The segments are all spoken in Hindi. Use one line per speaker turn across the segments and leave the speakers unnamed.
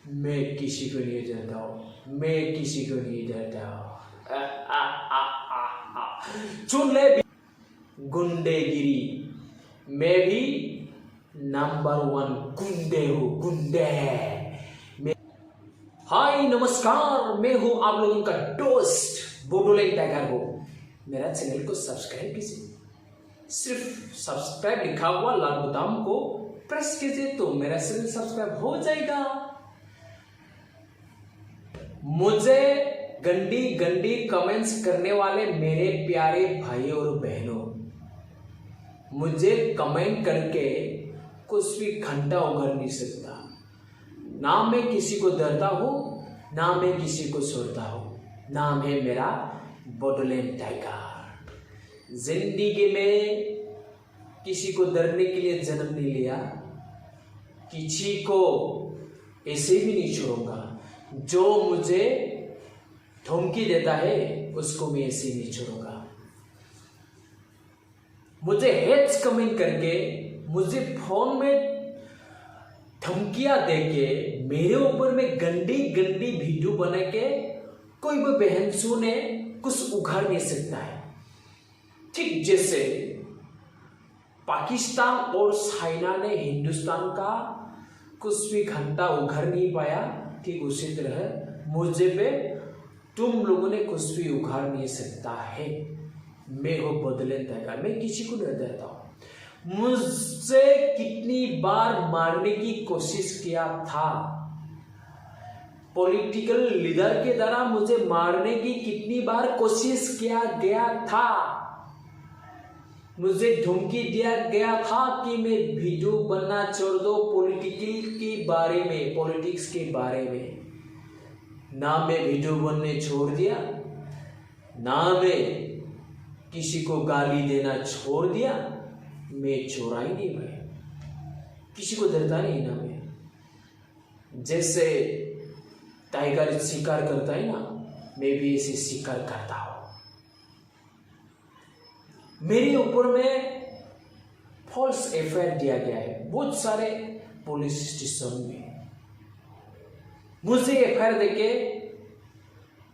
मैं किसी को नहीं डरता हूँ, मैं किसी को नहीं डरता हूँ। सुन ले गुंडेगिरी, मैं भी नंबर 1 गुंडे हूँ, गुंडे। हाय नमस्कार, मैं हूँ आप लोगों का दोस्त बोडोलैंड टाइगर हो। मेरा चैनल को सब्सक्राइब कीजिए, सिर्फ सब्सक्राइब लिखा हुआ लाल बटन को प्रेस कीजिए तो मेरा चैनल सब्सक्राइब हो जाएगा। मुझे गंदी गंदी कमेंट्स करने वाले मेरे प्यारे भाई और बहनों, मुझे कमेंट करके कुछ भी घंटा उगड़ नहीं सकता। ना मैं किसी को डरता हूँ, ना मैं किसी को छोड़ता हूँ। नाम है मेरा बोडोलैंड टाइगर। जिंदगी में किसी को डरने के लिए जन्म नहीं लिया, किसी को ऐसे भी नहीं छोड़ूंगा। जो मुझे धमकी देता है उसको मैं ऐसे नहीं छोड़ूंगा। मुझे हेट्स कमेंट करके, मुझे फोन में धमकियां देके, मेरे ऊपर में गंदी गंदी वीडियो बना के कोई भी बहनसू ने कुछ उखाड़ नहीं सकता है। ठीक जैसे पाकिस्तान और चाइना ने हिंदुस्तान का कुछ भी घंटा उखाड़ नहीं पाया, ठीक उसी तरह मुझे पे तुम लोगों ने कुछ भी उखाड़ नहीं सकता है। मैं हो बोडोलैंड टाइगर, मैं किसी को नहीं डरता हूं। मुझसे कितनी बार मारने की कोशिश किया था, पॉलिटिकल लीडर के द्वारा मुझे मारने की कितनी बार कोशिश किया गया था। मुझे धमकी दिया गया था कि मैं वीडियो बनना छोड़ दो पॉलिटिकल के बारे में, पॉलिटिक्स के बारे में। ना मैं वीडियो बनने छोड़ दिया, ना मैं किसी को गाली देना छोड़ दिया। मैं चोरा ही नहीं भाई, किसी को डरता नहीं ना मैं। जैसे टाइगर शिकार करता है ना, मैं भी ऐसे शिकार करता हूं। मेरे ऊपर में फॉल्स एफआईआर दिया गया है बहुत सारे पुलिस स्टेशन में। मुझे एफआईआर देके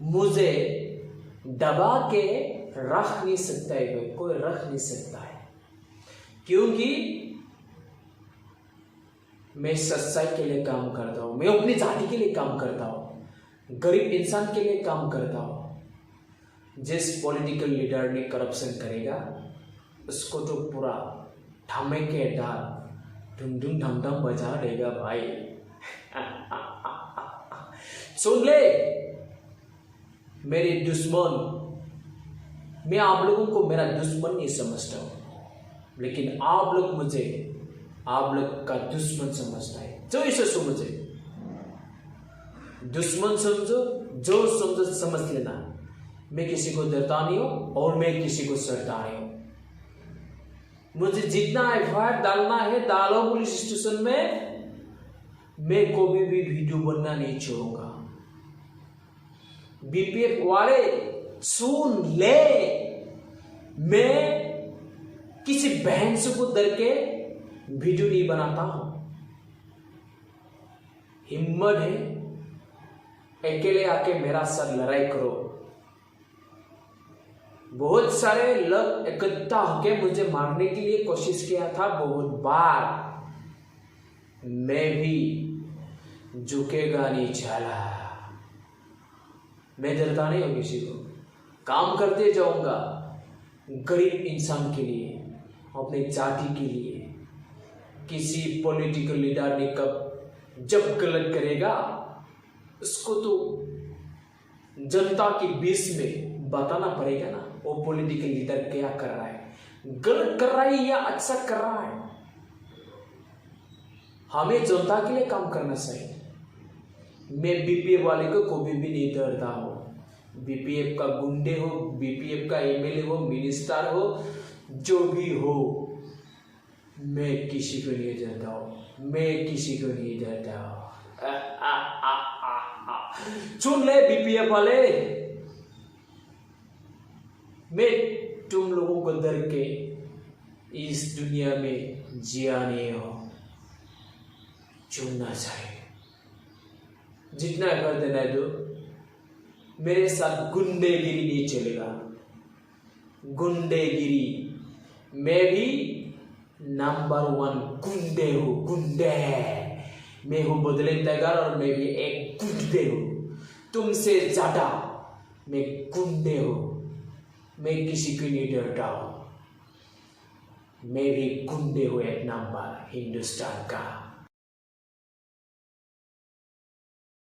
मुझे दबा के रख नहीं सकता है भाई, कोई रख नहीं सकता है। क्योंकि मैं सच्चाई के लिए काम करता हूं, मैं अपनी जाति के लिए काम करता हूं, गरीब इंसान के लिए काम करता हूं। जिस पॉलिटिकल लीडर ने करप्शन करेगा उसको तो पूरा धमाकेदार धुम धुम धम धम बजा देगा भाई। सुन ले मेरे दुश्मन, मैं आप लोगों को मेरा दुश्मन नहीं समझता हूं, लेकिन आप लोग मुझे आप लोग का दुश्मन समझता है। जो इसे समझे दुश्मन समझो, जो समझो समझ लेना। मैं किसी को डरता नहीं हूं और मैं किसी को डरता नहीं हूं। मुझे जितना एफआईआर डालना है डालो पुलिस स्टेशन में, मैं कभी भी वीडियो बनना नहीं छोड़ूंगा। बीपीएफ वाले सुन ले, मैं किसी बहन से को डर के वीडियो नहीं बनाता हूं। हिम्मत है अकेले आके मेरा साथ लड़ाई करो। बहुत सारे लोग इकट्ठा होके मुझे मारने के लिए कोशिश किया था बहुत बार, मैं भी झुकेगा नहीं चला। मैं डरता नहीं हूं किसी को, काम करते जाऊंगा गरीब इंसान के लिए, अपने जाति के लिए। किसी पॉलिटिकल लीडर ने कब जब गलत करेगा उसको तो जनता के बीच में बताना पड़ेगा ना, वो पॉलिटिकल लीडर क्या कर रहा है, गलत कर रहा है या अच्छा कर रहा है। हमें जनता के लिए काम करना चाहिए। मैं बीपीएफ वाले को कभी भी नहीं डरता हूं। बीपीएफ का गुंडे हो, बीपीएफ का एमएलए हो, मिनिस्टर हो, जो भी हो, मैं किसी को नहीं डरता हूं, मैं किसी को नहीं डरता हूं। सुन ले बीपीएफ वाले, मैं तुम लोगों को डर के इस दुनिया में जिया नहीं हो, चुनना चाहिए। जितना कर देना है दो, मेरे साथ गुंडेगिरी नहीं चलेगा। गुंडेगिरी, मैं भी नंबर 1 गुंडे हूँ, गुंडे। मैं हूँ बदले टाइगर और मैं भी एक गुंडे हूँ। तुमसे ज्यादा मैं गुंडे हूँ। मैं किसी को नहीं डरता हूँ। मैं भी गुंडे हूँ एक नंबर हिंदुस्तान का।